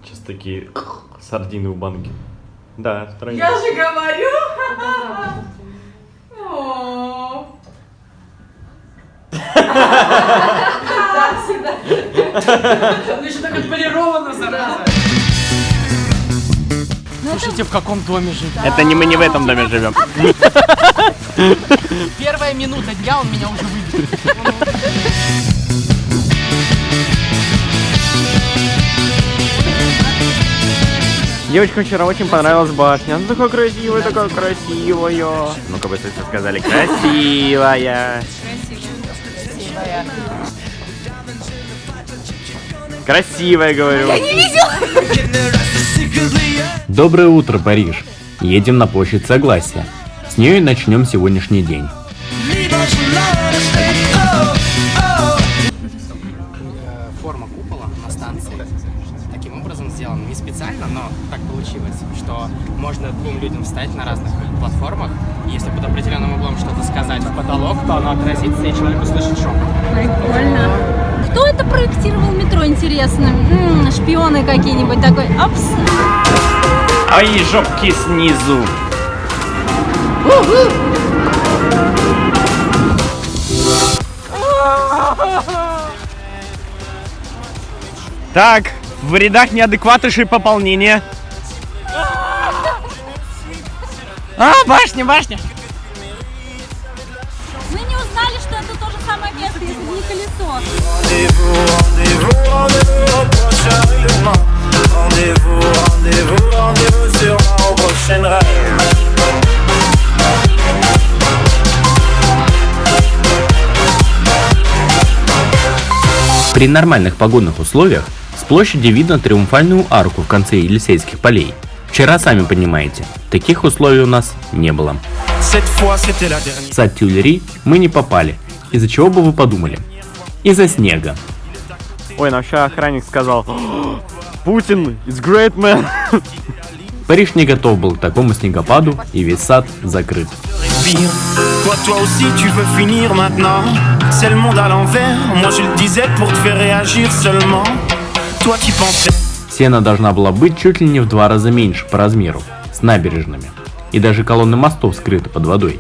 Сейчас такие сардины в банке. Да, тройной. Я же говорю! Да, всегда. Она еще так отполирована, зараза. Слушайте, в каком доме живет? Это не мы не в этом доме живем. Первая минута дня он меня уже выбил. Девочкам вчера очень понравилась башня. Она такая красивая, такая красивая. Ну-ка быстрее сказали, красивая. Красивая, говорю. Я не видела. Доброе утро, Париж. Едем на площадь Согласия. С нее и начнем сегодняшний день. Форма купола на станции таким образом сделана, не специально, но так получилось, что можно двум людям встать на разных платформах, и если под определенным углом что-то сказать в потолок, то оно отразится, и человек услышит шум. Прикольно. Кто это проектировал метро, интересно? Шпионы какие-нибудь такой. Апс. Ай, жопки снизу. Так, в рядах неадекватышей пополнения. Башня, башня. Мы не узнали, что это то же самое место, если бы не колесо. При нормальных погодных условиях с площади видно триумфальную арку в конце Елисейских полей. Вчера, сами понимаете, таких условий у нас не было. В сад Тюильри мы не попали. Из-за чего бы вы подумали? Из-за снега. Ой, нам сейчас охранник сказал: Путин, it's great, man. Париж не готов был к такому снегопаду, и весь сад закрыт. Сена должна была быть чуть ли не в 2 раза меньше по размеру, с набережными. И даже колонны мостов скрыты под водой.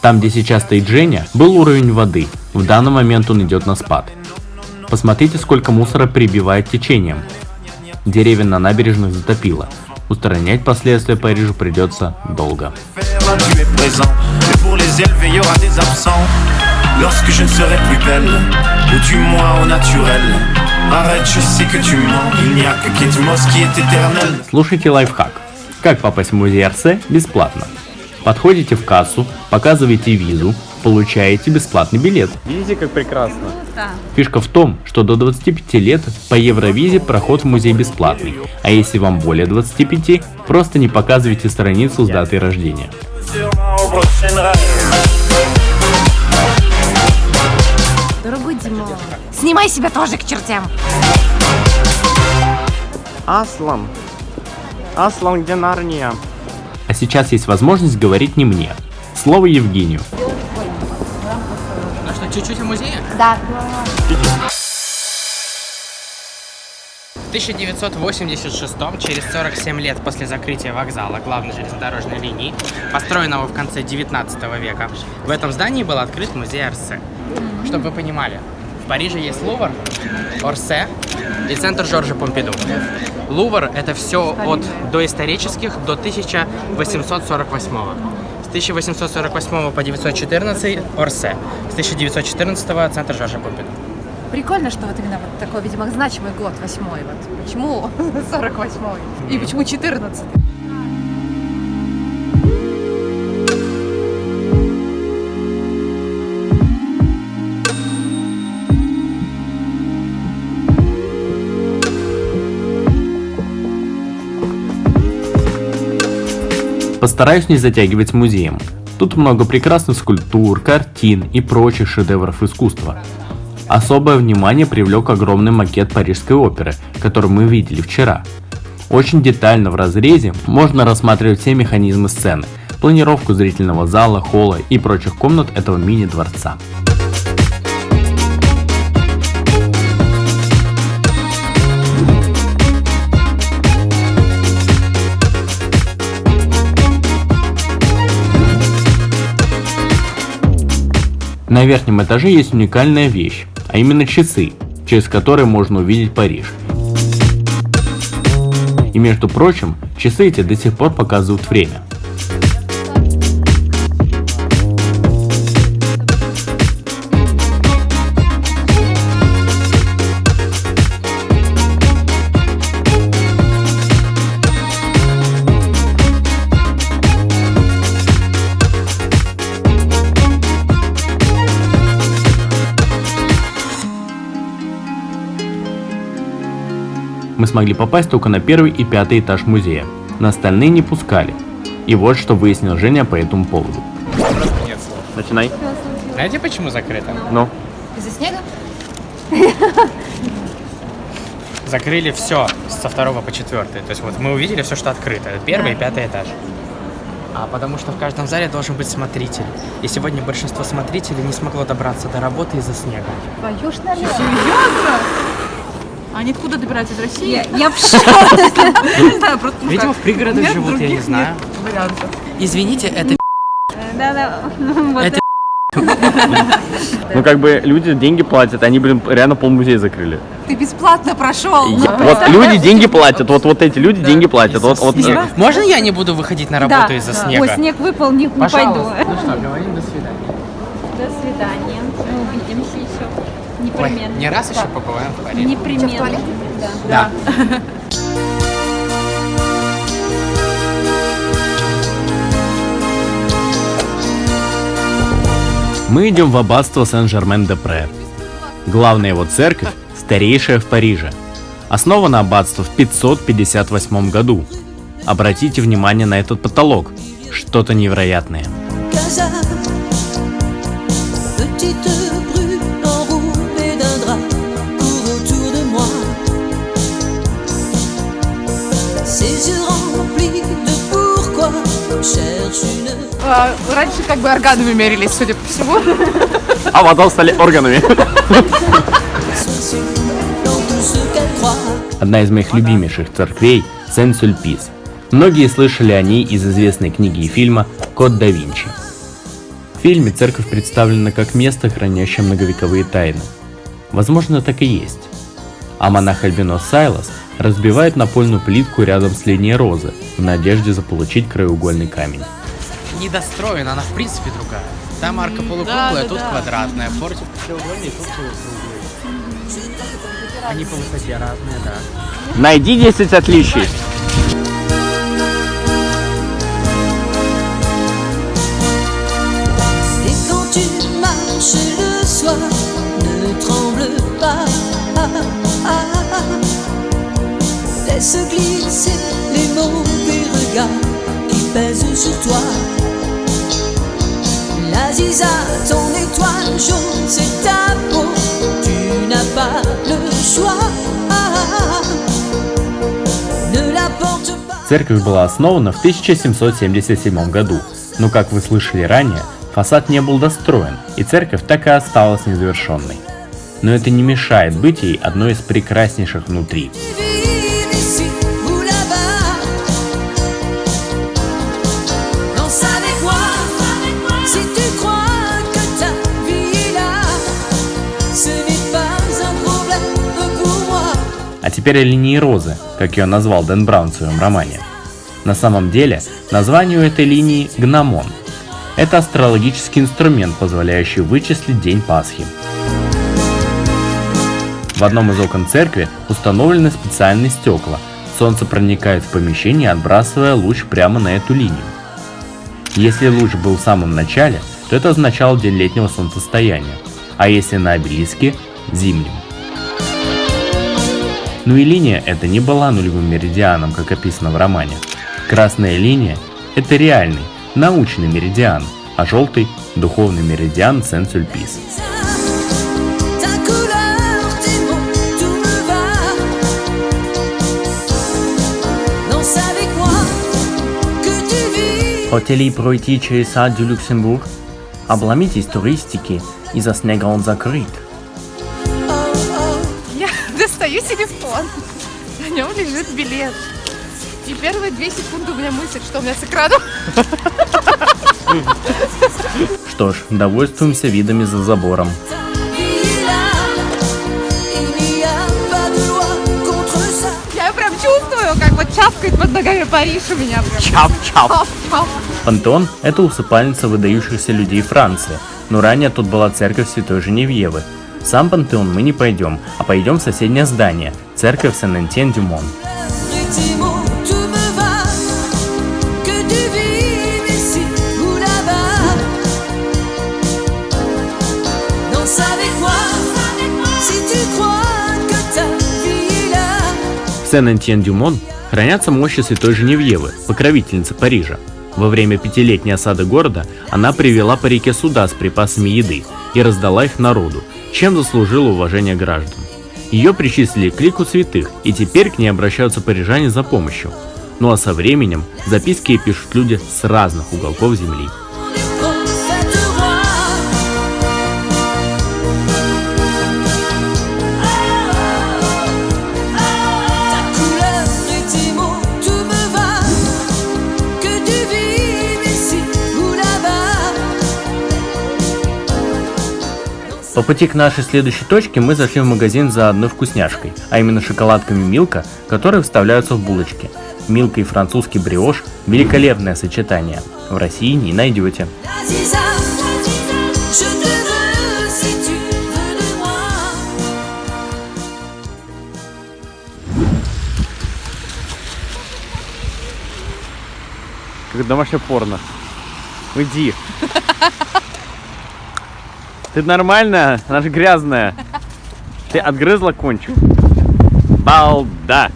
Там, где сейчас стоит Женя, был уровень воды. В данный момент он идет на спад. Посмотрите, сколько мусора прибивает течением. Деревья на набережных затопило. Устранять последствия Парижу придется долго. Слушайте лайфхак. Как попасть в музей Орсе бесплатно? Подходите в кассу, показываете визу, получаете бесплатный билет. Видите, как прекрасно. Да. Фишка в том, что до 25 лет по Евровизе проход в музей бесплатный, а если вам более 25, просто не показывайте страницу с датой рождения. Дорогой Дима, снимай себя тоже к чертям. Аслан. Аслан, где Нарния? А сейчас есть возможность говорить не мне. Слово Евгению. Ну что, чуть-чуть о музее? Да. В 1986, через 47 лет после закрытия вокзала главной железнодорожной линии, построенного в конце 19 века, в этом здании был открыт музей Орсе. Чтобы вы понимали, в Париже есть Лувр, Орсе и центр Жоржа Помпиду. Лувр — это все от доисторических до 1848. С 1848 по 1914 Орсе, с 1914 центр Жоржа Помпиду. Прикольно, что вот именно вот такой, видимо, значимый год, 8-й. Вот. Почему 48-й? И почему 14-й? Постараюсь не затягивать с музеем. Тут много прекрасных скульптур, картин и прочих шедевров искусства. Особое внимание привлек огромный макет Парижской оперы, который мы видели вчера. Очень детально в разрезе можно рассматривать все механизмы сцены, планировку зрительного зала, холла и прочих комнат этого мини-дворца. На верхнем этаже есть уникальная вещь, а именно часы, через которые можно увидеть Париж. И между прочим, часы эти до сих пор показывают время. Мы смогли попасть только на 1 и 5 этаж музея. На остальные не пускали. И вот что выяснил Женя по этому поводу. Нет слов. Начинай. Знаете, почему закрыто? Ну. Из-за снега? Закрыли все со 2 по 4. То есть вот мы увидели все, что открыто. 1 и 5 этаж. А потому что в каждом зале должен быть смотритель. И сегодня большинство смотрителей не смогло добраться до работы из-за снега. Твою ж налево. Серьезно? Они откуда добираются, из России? Я в шоке. Не знаю, просто ну Видимо, как. в пригородах Нет, живут, я не других знаю. нет вариантов. Извините, это Да-да. Вот Это- Ну как бы люди деньги платят, они, блин, реально полмузея закрыли. Ты бесплатно прошел. Вот люди деньги платят, вот эти люди деньги платят. Вот, Можно я не буду выходить на работу из-за снега? Ой, снег выпал, не пойду. Пожалуйста. Ну что, говорим до свидания. До свидания. Мы увидимся еще. Ой, Непременно. не раз еще побываем в Париже. Непременно. В туалете? Да. Да. Мы идем в аббатство Сен-Жермен-де-Пре. Главная его церковь – старейшая в Париже. Основано аббатство в 558 году. Обратите внимание на этот потолок. Что-то невероятное. Casa, petite brue enroulée d'un drap court autour de moi. Ses yeux remplis de pourquoi cherche une Раньше как бы органами мерились, судя по всему. А потом стали органами. persuasion dans tout ce qu'elle croit. Одна из моих любимейших церквей – Сен-Сюльпис. Многие слышали о ней из известной книги и фильма «Код да Винчи». В фильме церковь представлена как место, хранящее многовековые тайны. Возможно, так и есть. А монах-альбинос Сайлас разбивает напольную плитку рядом с линией розы в надежде заполучить краеугольный камень. Недостроена, она в принципе другая. Там арка полукруглая, тут квадратная. Портик треугольный, тут полукруглый. Они по высоте разные, да. Найди 10 отличий. Et quand tu marches le soir, ne tremble pas. Laisse glisser les mauvais regards qui pèsent sur toi. La Ziza, ton étoile jaune, c'est ta peau. Tu n'as pas le choix. Ne la porte pas. Церковь была основана в 1777 году, но, как вы слышали ранее, фасад не был достроен, и церковь так и осталась незавершенной. Но это не мешает быть ей одной из прекраснейших внутри. Divine ici ou là-bas. Danse avec moi. Si tu crois que ta vie est là, ce n'est pas un problème pour moi. А теперь о линии розы, как ее назвал Дэн Браун в своем романе. На самом деле, название у этой линии гномон. Это астрологический инструмент, позволяющий вычислить день Пасхи. В одном из окон церкви установлены специальные стекла. Солнце проникает в помещение, отбрасывая луч прямо на эту линию. Если луч был в самом начале, то это означало день летнего солнцестояния, а если на обелиске – зимним. Ну и линия эта не была нулевым меридианом, как описано в романе. Красная линия – это реальный, научный меридиан, а желтый – духовный меридиан Сен-Сюльпис. Ta couleur Хотели пройти через сад дю Люксембург? Обломитесь туристики, из-за снега он закрыт. Я достаю телефон. На нем лежит билет. И первые 2 секунды у меня мысль, что у меня с экраном. Что ж, довольствуемся видами за забором. Я прям чувствую, как вот чапкает под ногами Париж у меня. Прям. Чап-чап. Чап-чап. Пантеон – это усыпальница выдающихся людей Франции, но ранее тут была церковь Святой Женевьевы. В сам пантеон мы не пойдем, а пойдем в соседнее здание – церковь Сен-Этьен-дю-Мон. В Сен-Этьен-дю-Мон хранятся мощи Святой Женевьевы, покровительницы Парижа. Во время 5-летней осады города она привела по реке суда с припасами еды и раздала их народу, чем заслужила уважение граждан. Ее причислили к лику святых, и теперь к ней обращаются парижане за помощью. Ну а со временем записки ей пишут люди с разных уголков земли. По пути к нашей следующей точке мы зашли в магазин за одной вкусняшкой, а именно шоколадками Милка, которые вставляются в булочки. Милка и французский бриош – великолепное сочетание. В России не найдете. Как домашнее порно. Уйди. Ты нормальная? Она же грязная. Ты отгрызла кончик. Балда.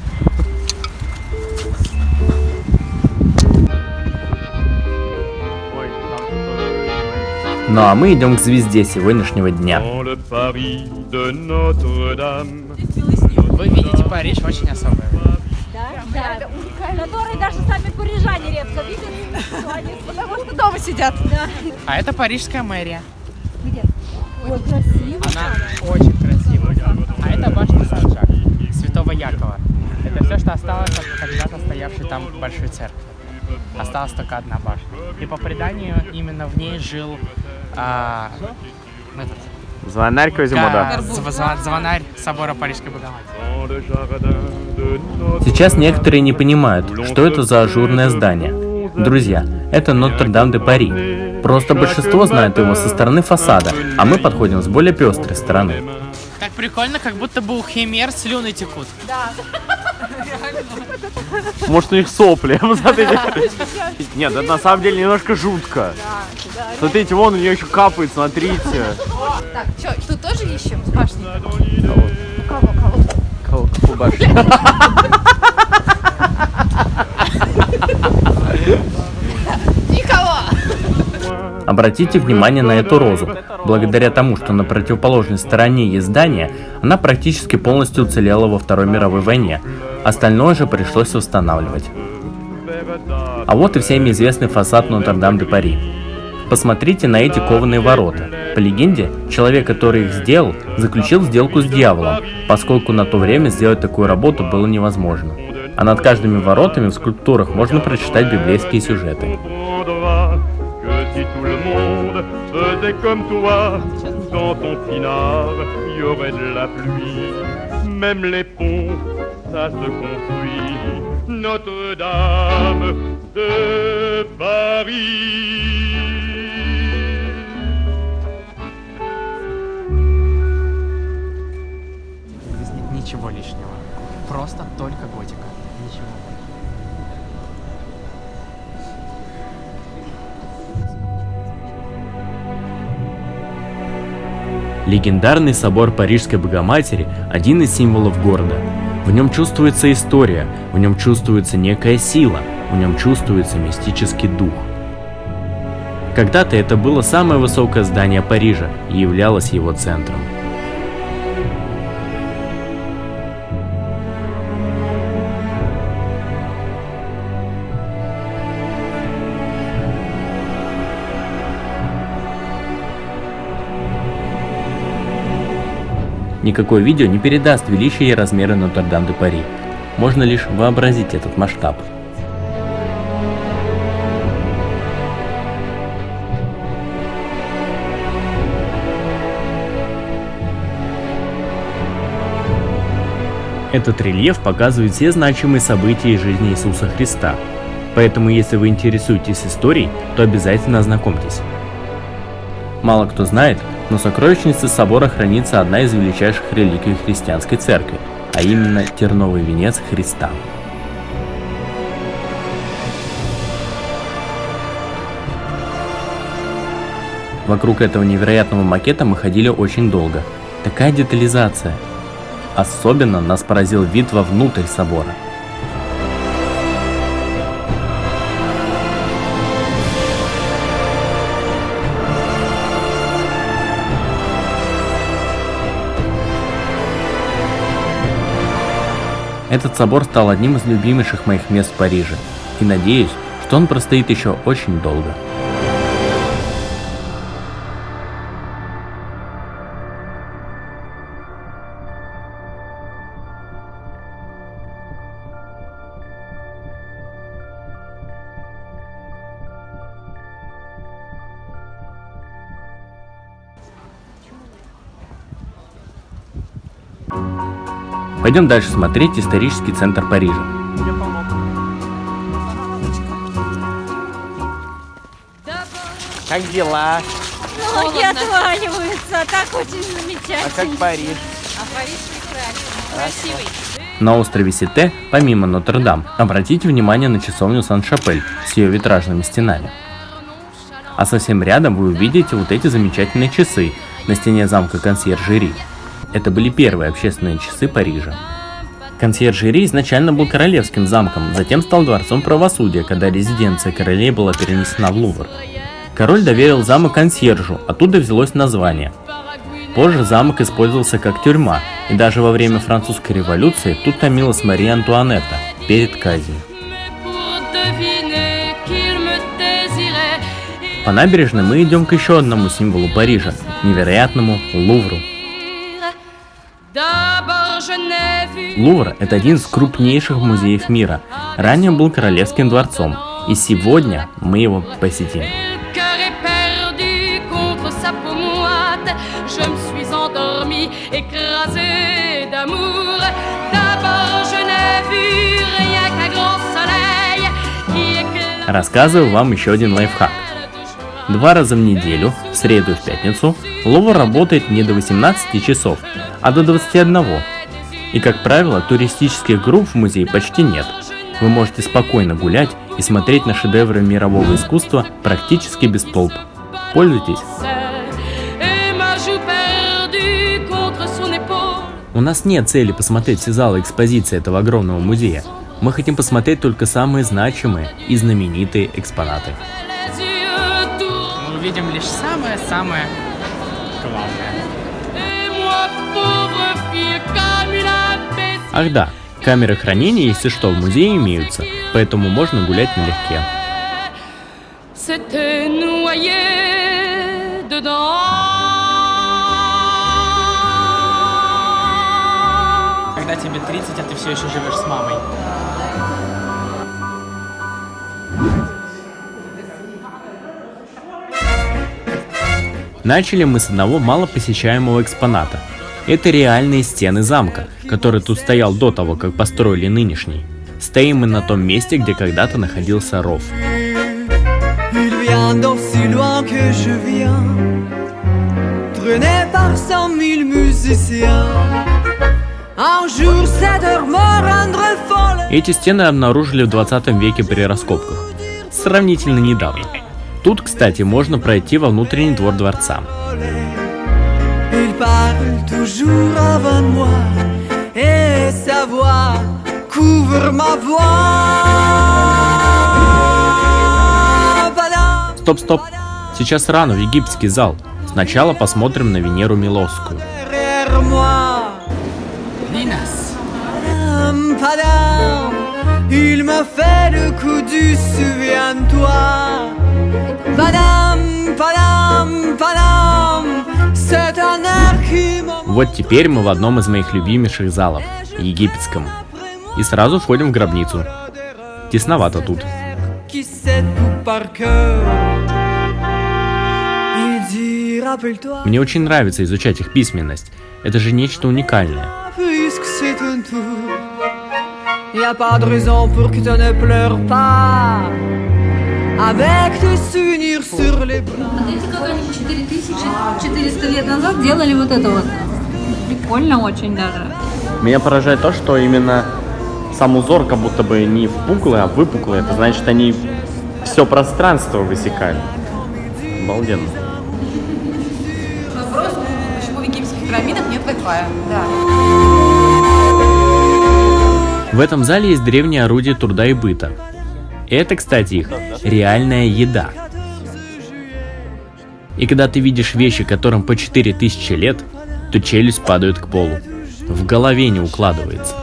Ну а мы идем к звезде сегодняшнего дня. Вы видите Париж очень особое. Да, которые даже сами парижане редко видят, Потому что дома сидят. А это парижская мэрия. Где? Ой, красиво. Она очень красивая. А это башня Сан-Жак, Святого Якова. Это все, что осталось от когда-то стоявшей там большой церкви. Осталась только одна башня. И по преданию именно в ней жил Звонарь Квазимода. Звонарь собора Парижской Богоматери. Сейчас некоторые не понимают, что это за ажурное здание. Друзья, это Нотр-Дам-де-Пари. Просто большинство знает его со стороны фасада, а мы подходим с более пестрой стороны. Так прикольно, как будто бы у химер слюны текут. Может, у них сопли. Смотрите. Нет, это на самом деле немножко жутко. Смотрите, вон у нее еще капает, смотрите. Так, что, тут тоже ищем с башни? Кого башни? Никого! Обратите внимание на эту розу. Благодаря тому, что на противоположной стороне есть здание, она практически полностью уцелела во Второй мировой войне. Остальное же пришлось восстанавливать. А вот и всем известный фасад Нотр-Дам-де-Пари. Посмотрите на эти кованые ворота. По легенде, человек, который их сделал, заключил сделку с дьяволом, поскольку на то время сделать такую работу было невозможно. А над каждыми воротами в скульптурах можно прочитать библейские сюжеты. Si tout le monde faisait comme toi, dans ton pinard, y aurait de la pluie. Même les ponts, ça se construit. Notre-Dame de Paris. Здесь нет ничего лишнего. Просто только готика. Ничего больше. Легендарный собор Парижской Богоматери – один из символов города. В нем чувствуется история, в нем чувствуется некая сила, в нем чувствуется мистический дух. Когда-то это было самое высокое здание Парижа и являлось его центром. Никакое видео не передаст величие и размеры Нотр-Дам-де-Пари. Можно лишь вообразить этот масштаб. Этот рельеф показывает все значимые события из жизни Иисуса Христа. Поэтому, если вы интересуетесь историей, то обязательно ознакомьтесь. Мало кто знает, но в сокровищнице собора хранится одна из величайших реликвий христианской церкви, а именно терновый венец Христа. Вокруг этого невероятного макета мы ходили очень долго. Такая детализация. Особенно нас поразил вид вовнутрь собора. Этот собор стал одним из любимейших моих мест в Париже, и надеюсь, что он простоит еще очень долго. Пойдем дальше смотреть исторический центр Парижа. Как дела? Ноги отваливаются, а так очень А замечательно. как Париж? А Париж прекрасен. Красивый. На острове Сите, помимо Нотр-Дам, обратите внимание на часовню Сан-Шапель с ее витражными стенами. А совсем рядом вы увидите вот эти замечательные часы на стене замка Консьержери. Это были первые общественные часы Парижа. Консьержери изначально был королевским замком, затем стал дворцом правосудия, когда резиденция королей была перенесена в Лувр. Король доверил замок консьержу, оттуда взялось название. Позже замок использовался как тюрьма, и даже во время французской революции тут томилась Мария Антуанетта перед казнью. По набережной мы идем к еще одному символу Парижа – невероятному Лувру. Лувр – это один из крупнейших музеев мира. Ранее был королевским дворцом, и сегодня мы его посетим. Рассказываю вам еще один лайфхак. 2 раза в неделю, в среду и в пятницу, Лувр работает не до 18 часов, а до 21. И, как правило, туристических групп в музее почти нет. Вы можете спокойно гулять и смотреть на шедевры мирового искусства практически без толп. Пользуйтесь! У нас нет цели посмотреть все залы экспозиции этого огромного музея. Мы хотим посмотреть только самые значимые и знаменитые экспонаты. Мы увидим лишь самое-самое главное. Ах да, камеры хранения, если что, в музее имеются, поэтому можно гулять налегке. Когда тебе 30, а ты все еще живешь с мамой. Начали мы с одного малопосещаемого экспоната. Это реальные стены замка, который тут стоял до того, как построили нынешний. Стоим мы на том месте, где когда-то находился ров. Эти стены обнаружили в 20 веке при раскопках. Сравнительно недавно. Тут, кстати, можно пройти во внутренний двор дворца. Стоп. Сейчас рано в египетский зал. Сначала посмотрим на Венеру Милосскую. Линас. Il m'a fait le coup du souviens-toi. Padam, padam, padam. C'est un air qui me Вот теперь мы в одном из моих любимейших залов, египетском. И сразу входим в гробницу. Тесновато тут. Qui sait tout par cœur. Il dit, rappelle-toi, Мне очень нравится изучать их письменность. Это же нечто уникальное. puisque c'est ton tour. Y a pas de raison pour que tu ne pleures pas. Avec tes souvenirs sur les bras. Смотрите, как они 4400 лет назад делали вот это вот. Прикольно очень даже. Меня поражает то, что именно сам узор как будто бы не впуклый, а выпуклый. Это значит, они все пространство высекали. Обалденно. Вопрос, почему в египетских пирамидах нет Wi-Fi? Да. В этом зале есть древние орудия труда и быта. Это, кстати, их реальная еда. И когда ты видишь вещи, которым по 4000 лет, то челюсть падает к полу. В голове не укладывается.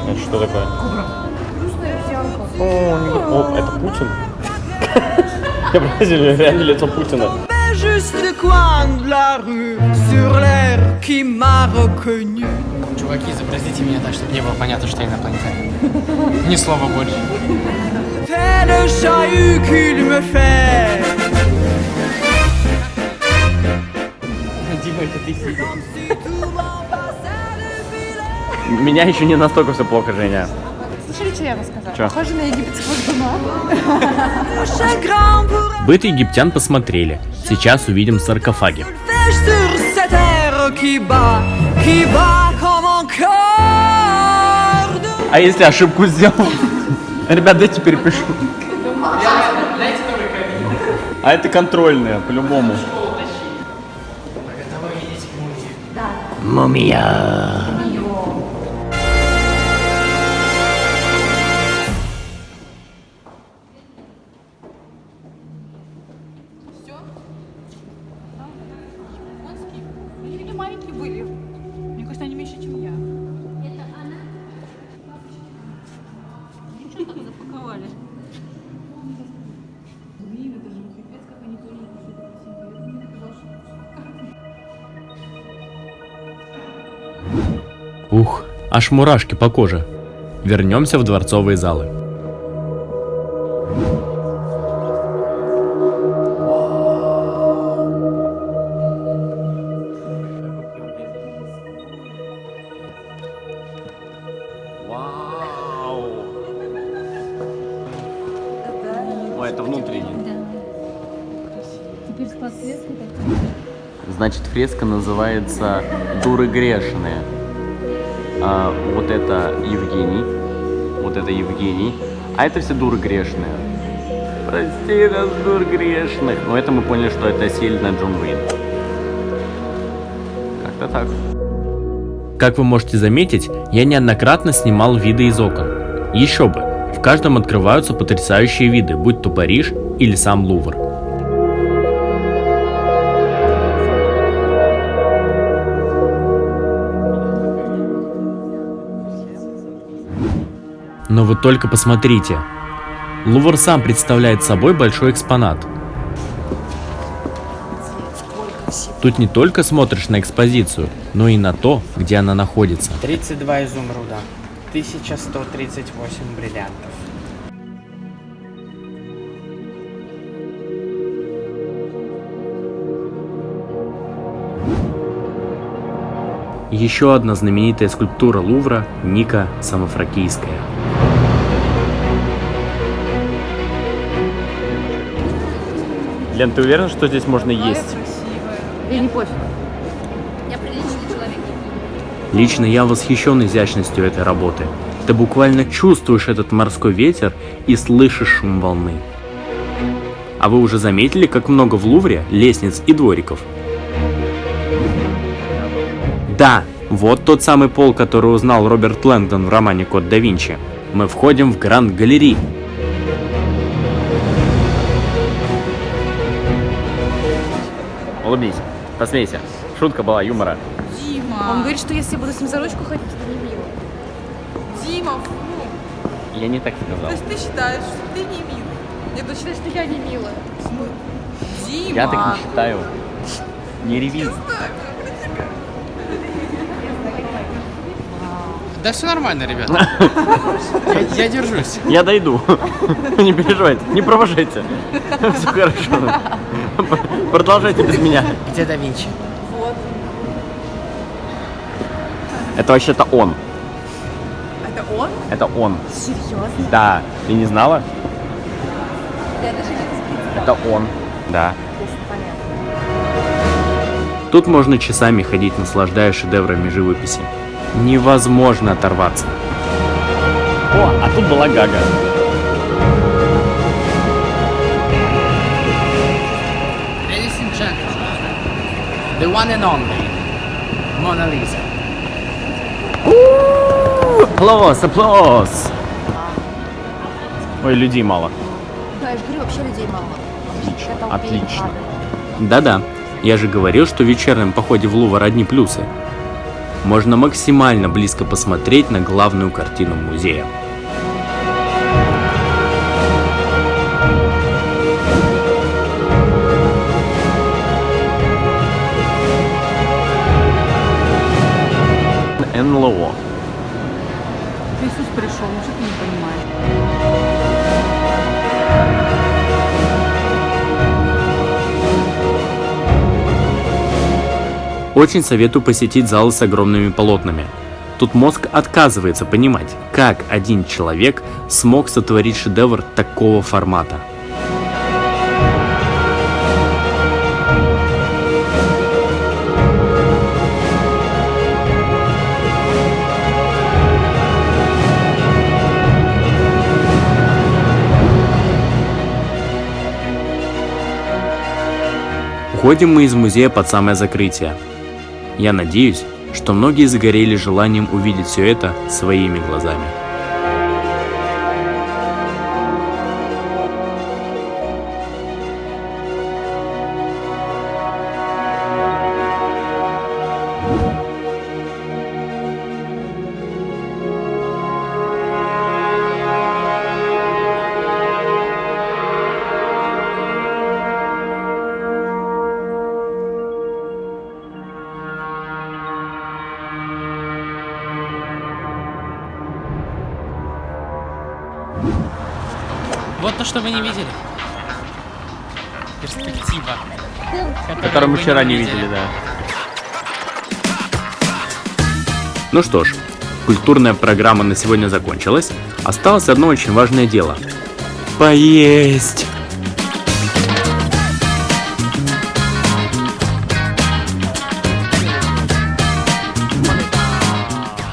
Это что такое? О, это Путин? Я правильно, реально лицо Путина. Juste le coin de la rue, sur l'air qui m'a reconnu. Чуваки, изобразите меня так, чтобы не было понятно, что я инопланетянин. Ни слова больше. C'est le chahut qu'il me fait. Дима, это ты сидишь. Меня еще не настолько все плохо, Женя. Слышали, что я рассказала? Чё? Похоже на египетского жена. Chagrin pour Быт египтян посмотрели. Сейчас увидим саркофаги. faire sur cette terre qui bat comme un cœur de... А если ошибку сделал? Ребят, дайте перепишу. А это контрольные, по-любому. Мумия. Они такие маленькие были. Мне кажется, они меньше, чем я. Это она? Что так запаковали? Ух, аж мурашки по коже. Вернемся в дворцовые залы. Вау. Ой, это внутренний. Теперь с подсветкой так. Значит, фреска называется «Дуры грешные». А вот это Евгений. Вот это Евгений. А это все дуры грешные. Прости нас, дур грешных. Но это мы поняли, что это сильно Джон Уин. Как-то так. Как вы можете заметить, я неоднократно снимал виды из окон. Еще бы, в каждом открываются потрясающие виды, будь то Париж или сам Лувр. Но вы только посмотрите. Лувр сам представляет собой большой экспонат. Тут не только смотришь на экспозицию, но и на то, где она находится. 32 изумруда, 1138 бриллиантов. Еще одна знаменитая скульптура Лувра – Ника Самофракийская. Лен, ты уверен, что здесь можно есть? И не пофиг. Я приличный человек. Лично я восхищен изящностью этой работы. Ты буквально чувствуешь этот морской ветер и слышишь шум волны. А вы уже заметили, как много в Лувре лестниц и двориков? Да, вот тот самый пол, который узнал Роберт Лэнгдон в романе «Код да Винчи». Мы входим в Гранд-галери. Улыбнись, посмейся. Шутка была, юмора. Дима. Он говорит, что если я буду с ним за ручку ходить, это не мило. Дима, фу. Я не так То сказал. есть ты считаешь, что ты не мил? Я буду считать, что я не милая. Дима. Я так не считаю. Не реви. Да все нормально, ребята. Я держусь. Я дойду. Не переживайте, не провожайте. Все хорошо. Продолжайте без меня. Где да Винчи? Это вообще-то он. Это он? Это он. Серьезно? Да. Ты не знала? Я даже не воспринимала. Это он. Да. Понятно. Тут можно часами ходить, наслаждаясь шедеврами живописи. Невозможно оторваться. О, а тут была Гага. Ladies and gentlemen, the one and only Mona Lisa. Аплодис, аплодис. Ой, людей мало. Да, я же говорю, вообще людей мало. Отлично, отлично. Да-да, я же говорил, что в вечернем походе в Лувр одни плюсы. Можно максимально близко посмотреть на главную картину музея. НЛО. Иисус пришел, что ты не понимаешь? Очень советую посетить залы с огромными полотнами. Тут мозг отказывается понимать, как один человек смог сотворить шедевр такого формата. Уходим мы из музея под самое закрытие. Я надеюсь, что многие загорели желанием увидеть все это своими глазами. Вот то, что вы не видели. Перспектива. Который мы вчера не видели, да. Ну что ж, культурная программа на сегодня закончилась. Осталось одно очень важное дело. Поесть!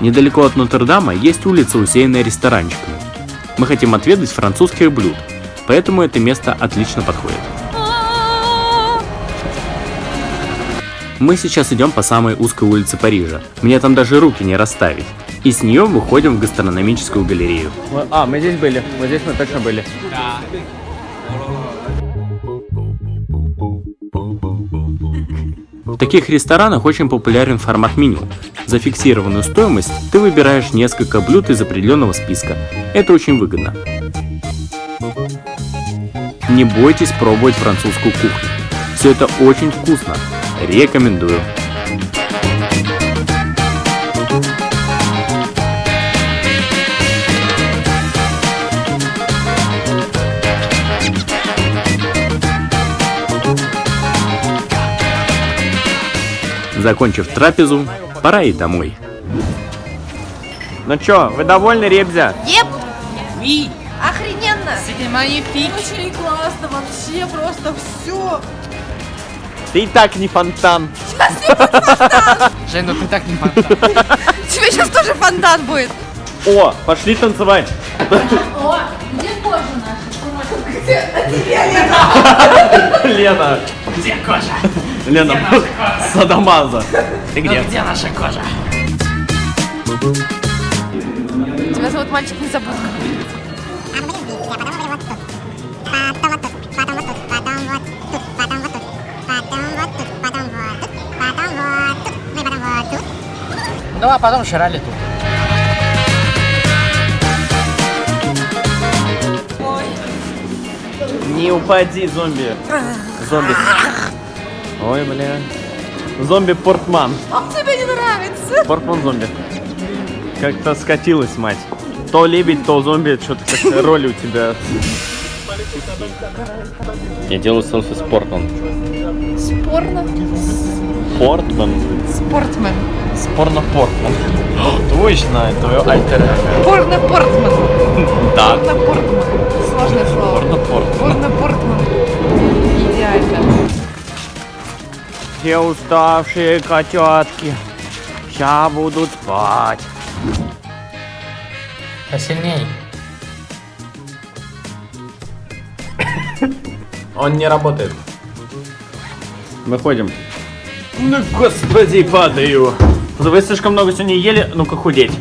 Недалеко от Нотр-Дама есть улица, усеянная ресторанчиками. Мы хотим отведать французских блюд, поэтому это место отлично подходит. Мы сейчас идем по самой узкой улице Парижа. Мне там даже руки не расставить. И с нее выходим в гастрономическую галерею. Мы здесь были. Вот здесь мы точно были. Да. В таких ресторанах очень популярен формат меню. За фиксированную стоимость ты выбираешь несколько блюд из определенного списка. Это очень выгодно. Не бойтесь пробовать французскую кухню. Все это очень вкусно. Рекомендую. Закончив трапезу, пора и домой. Ну чё, вы довольны, Ребзя? Еп! Ви, Охрененно! c'était magnifique. Очень классно, вообще просто все. Ты и так не фонтан. Жень, ну ты так не фонтан. Тебе сейчас тоже фонтан будет. О, пошли танцевать. О, где кожа наша? Лена. Где кожа? Лена, садомаза. Ты где? Где наша кожа? Тебя зовут мальчик не забудь. Ну а потом ширали тут. Не упади, зомби. Зомби. Ой, бля. Зомби-портман. Он тебе не нравится. Портман-зомби. Как-то скатилась, мать. То лебедь, то зомби, что-то как-то роли у тебя. Я делаю селфи с Портман. Спорно. Портман? Спортмен. Спорно-портман. Точно, это твое альтер-эго. Порно-портман. Да. Порно-портман. Сложное слово. Порно-портман. Порно-портман. Идеально. Все уставшие котятки. Сейчас будут спать. Посильней. Он не работает. Выходим. Ну, господи, падаю. Вы слишком много сегодня ели, ну-ка худеть.